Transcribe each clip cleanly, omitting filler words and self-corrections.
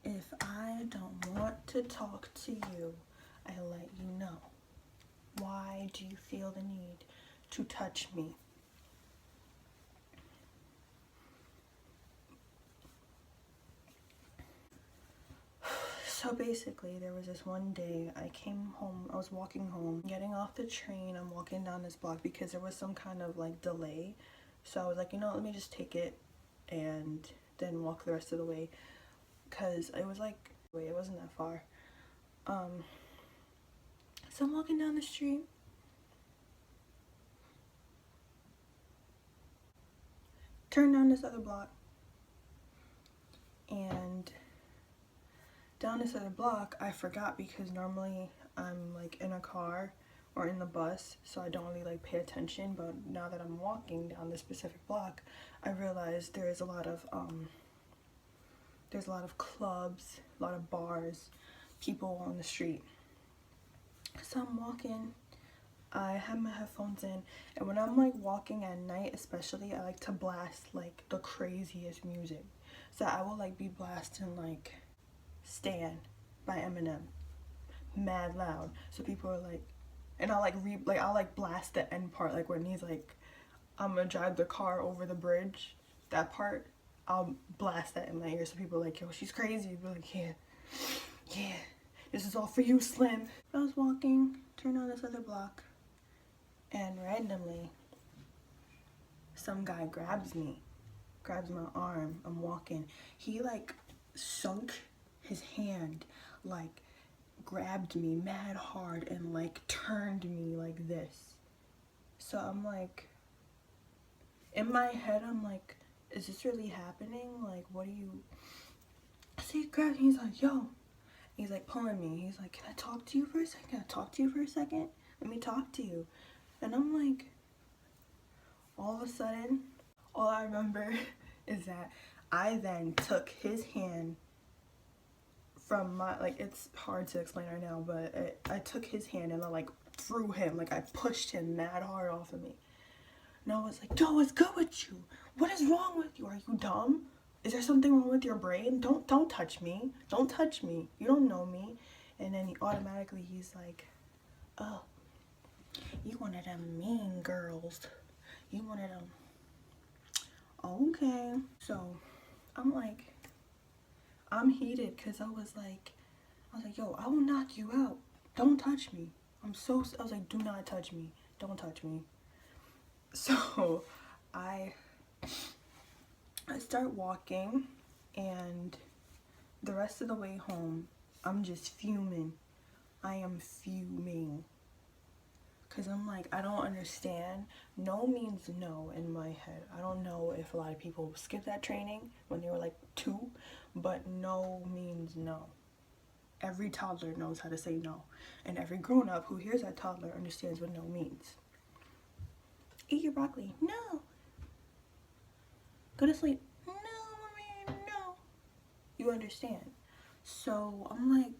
If I don't want to talk to you, I let you know. Why do you feel the need to touch me? So basically, there was this one day I came home, I was walking home, getting off the train, I'm walking down this block because there was some kind of like delay. So I was like, let me just take it and then walk the rest of the way, because it was like, it wasn't that far. So I'm walking down the street, turn down this other block, and down this other block I forgot, because normally I'm like in a car or in the bus, so I don't really like pay attention. But now that I'm walking down this specific block, I realized there's a lot of clubs, a lot of bars, people on the street. So I'm walking, I have my headphones in, and when I'm like walking at night especially, I like to blast like the craziest music. So I will like be blasting like Stan by Eminem mad loud, so people are like, and I'll like blast the end part, like when he's like, I'm gonna drive the car over the bridge, that part I'll blast that in my ear, so people are like, yo, she's crazy. But like, yeah, this is all for you, Slim. I was walking, turned on this other block, and randomly some guy grabs my arm. I'm walking, he like sunk his hand, like grabbed me mad hard and like turned me like this. So I'm like, in my head I'm like, is this really happening? Like, what do you... So he grabs me, he's like, yo, he's like pulling me, he's like, can I talk to you for a second? Can I talk to you for a second? Let me talk to you. And I'm like, all of a sudden, all I remember is that I then took his hand from my, like, it's hard to explain right now, but I took his hand and I like threw him, like I pushed him mad hard off of me. And I was like, yo, what's good with you? What is wrong with you? Are you dumb? Is there something wrong with your brain? Don't touch me. Don't touch me. You don't know me. And then he's like, oh, you one of them mean girls. You one of them. Okay. So I'm like, I'm heated because I was like, yo, I will knock you out. Don't touch me. I was like, do not touch me. Don't touch me. So I start walking, and the rest of the way home, I'm just fuming. I am fuming. Because I'm like, I don't understand. No means no in my head. I don't know if a lot of people skip that training when they were like 2, but no means no. Every toddler knows how to say no. And every grown-up who hears that toddler understands what no means. Eat your broccoli. No. Go to sleep. No, mommy, no. You understand. So I'm like,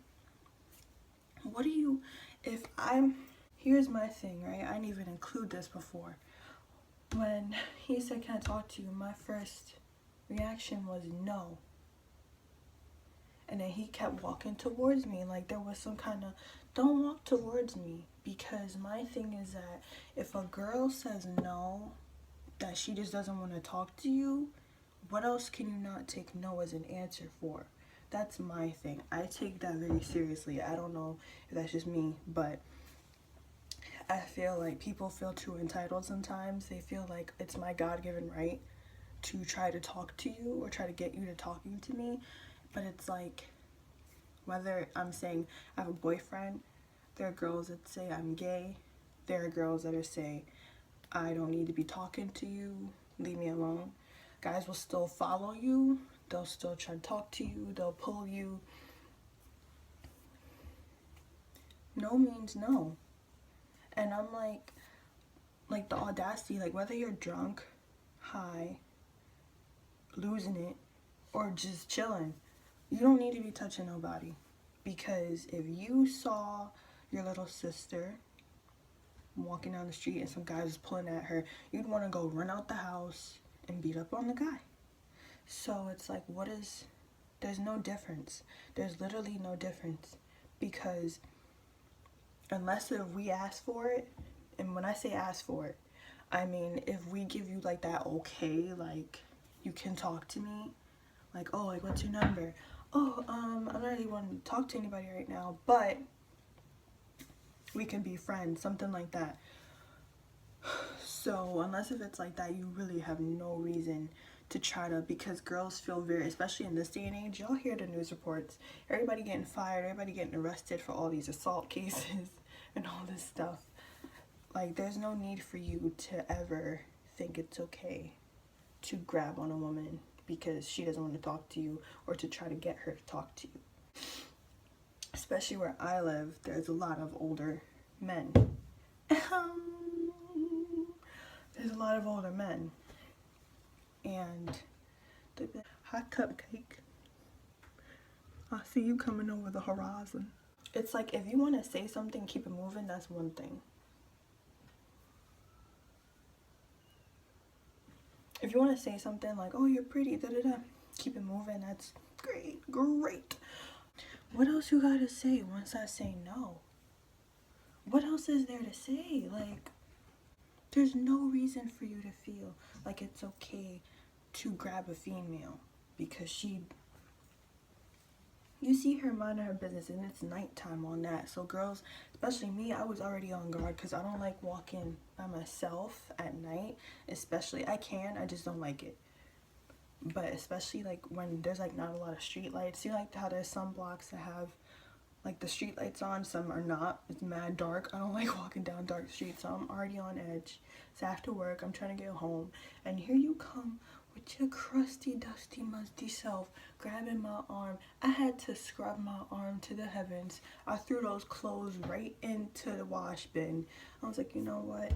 what do you, here's my thing, right? I didn't even include this before. When he said, can I talk to you? My first reaction was no. And then he kept walking towards me, like there was some kind of, don't walk towards me. Because my thing is that if a girl says no, that she just doesn't want to talk to you, what else can you not take no as an answer for? That's my thing. I take that very seriously. I don't know if that's just me, but I feel like people feel too entitled sometimes. They feel like it's my God-given right to try to talk to you or try to get you to talking to me. But it's like, whether I'm saying I have a boyfriend, there are girls that say I'm gay. There are girls that say I don't need to be talking to you, leave me alone. Guys will still follow you. They'll still try to talk to you. They'll pull you. No means no. And I'm like the audacity, like whether you're drunk, high, losing it, or just chilling, you don't need to be touching nobody. Because if you saw your little sister walking down the street and some guy was pulling at her, you'd want to go run out the house and beat up on the guy. So it's like, what is There's no difference. There's literally no difference, because unless if we ask for it, and when I say ask for it, I mean if we give you like that okay, like you can talk to me, like, oh, like what's your number? Oh, I'm not really wanting to talk to anybody right now, but we can be friends, something like that. So unless if it's like that, you really have no reason to try to, because girls feel very, especially in this day and age, y'all hear the news reports, everybody getting fired, everybody getting arrested for all these assault cases and all this stuff. Like, there's no need for you to ever think it's okay to grab on a woman because she doesn't want to talk to you, or to try to get her to talk to you. Especially where I live, there's a lot of older men. There's a lot of older men. And they'd be like, hot cupcake, I see you coming over the horizon. It's like, if you want to say something, keep it moving, that's one thing. If you want to say something like, oh, you're pretty, da-da-da, keep it moving, that's great. What else you gotta say once I say no? What else is there to say? Like, there's no reason for you to feel like it's okay to grab a female because you see her minding her business, and it's nighttime on that. So girls, especially me, I was already on guard because I don't like walking by myself at night. Especially, I just don't like it. But especially like when there's like not a lot of street lights. You like how there's some blocks that have like the street lights on, some are not. It's mad dark. I don't like walking down dark streets, so I'm already on edge. It's after work, I'm trying to get home, and here you come with your crusty, dusty, musty self grabbing my arm. I had to scrub my arm to the heavens. I threw those clothes right into the wash bin. I was like, you know what?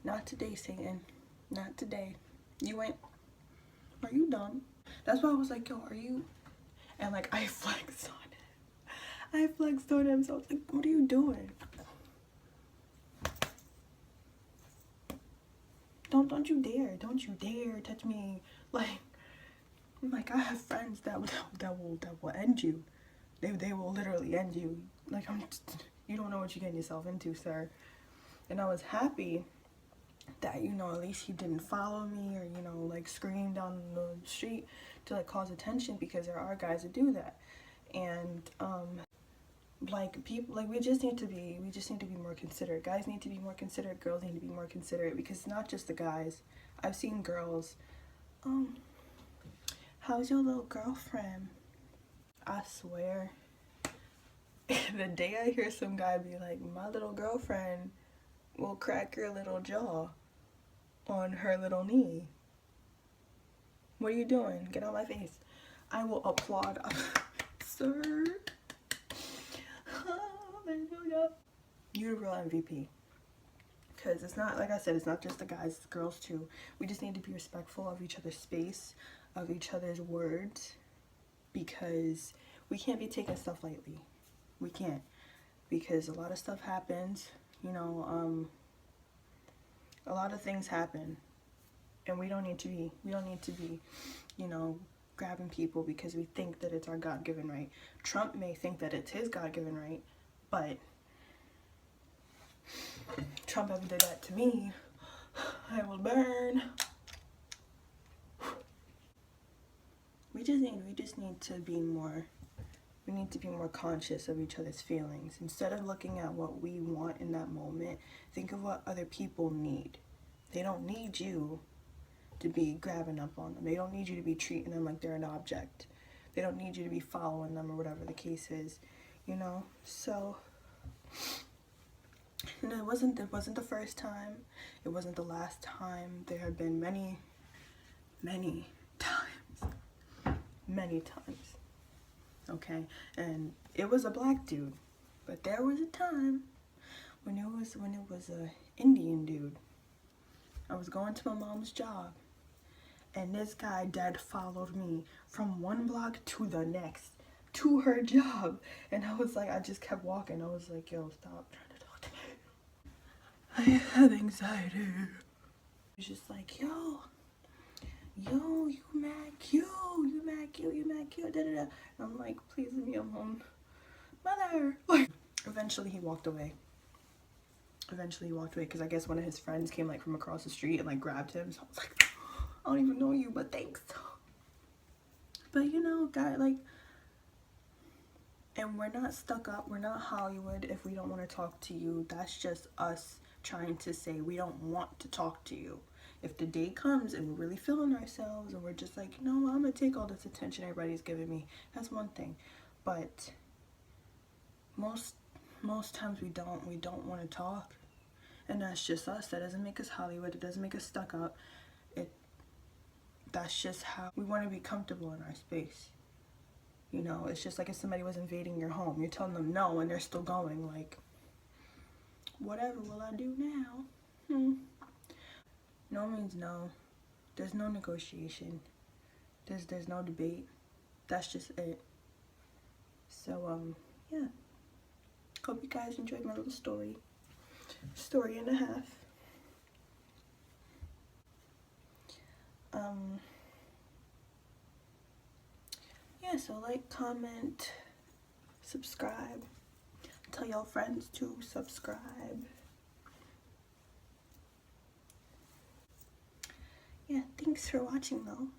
Not today, Satan. Not today. Are you dumb? That's why I was like, yo, are you? And like, I flexed on him. So I was like, what are you doing? Don't you dare touch me. Like, I'm like, I have friends that will end you. They will literally end you. Like, you don't know what you're getting yourself into, sir. And I was happy that, you know, at least he didn't follow me or, you know, like scream down the street to like cause attention, because there are guys that do that. And like, people, like, we just need to be more considerate. Guys need to be more considerate, girls need to be more considerate, because it's not just the guys. I've seen girls, how's your little girlfriend? I swear, the day I hear some guy be like, my little girlfriend will crack your little jaw on her little knee. What are you doing? Get out my face. I will applaud. Sir. Hallelujah. You're the real MVP. Because it's not, like I said, it's not just the guys, it's girls too. We just need to be respectful of each other's space, of each other's words, because we can't be taking stuff lightly. We can't. Because a lot of stuff happens, you know, a lot of things happen, and we don't need to be, you know, grabbing people because we think that it's our God-given right. Trump may think that it's his God-given right, but Trump ever did that to me, I will burn. We just need to be more, we need to be more conscious of each other's feelings. Instead of looking at what we want in that moment, think of what other people need. They don't need you to be grabbing up on them. They don't need you to be treating them like they're an object. They don't need you to be following them or whatever the case is, you know? So, and it wasn't the first time. It wasn't the last time. There have been many times. Okay? And it was a black dude. But there was a time when it was a Indian dude. I was going to my mom's job, and this guy dead followed me from one block to the next to her job. And I was like, I just kept walking. I was like, yo, stop trying to talk to me. I have anxiety. He's just like, yo, yo, you mad cute, you mad cute, you mad cute, da da da. And I'm like, please leave me alone, mother. Like, eventually he walked away. Because I guess one of his friends came like from across the street and like grabbed him. So I was like, I don't even know you, but thanks. But you know, guy, like, and we're not stuck up, we're not Hollywood if we don't want to talk to you. That's just us trying to say we don't want to talk to you. If the day comes and we're really feeling ourselves and we're just like, you know, I'm gonna take all this attention everybody's giving me, that's one thing. But most times we don't want to talk, and that's just us. That doesn't make us Hollywood, it doesn't make us stuck up. That's just how we want to be comfortable in our space. You know, it's just like if somebody was invading your home, you're telling them no and they're still going, like, whatever will I do now? No means no. There's no negotiation. There's no debate. That's just it. So yeah, hope you guys enjoyed my little story and a half. Yeah, so like, comment, subscribe, tell your friends to subscribe. Yeah, thanks for watching though.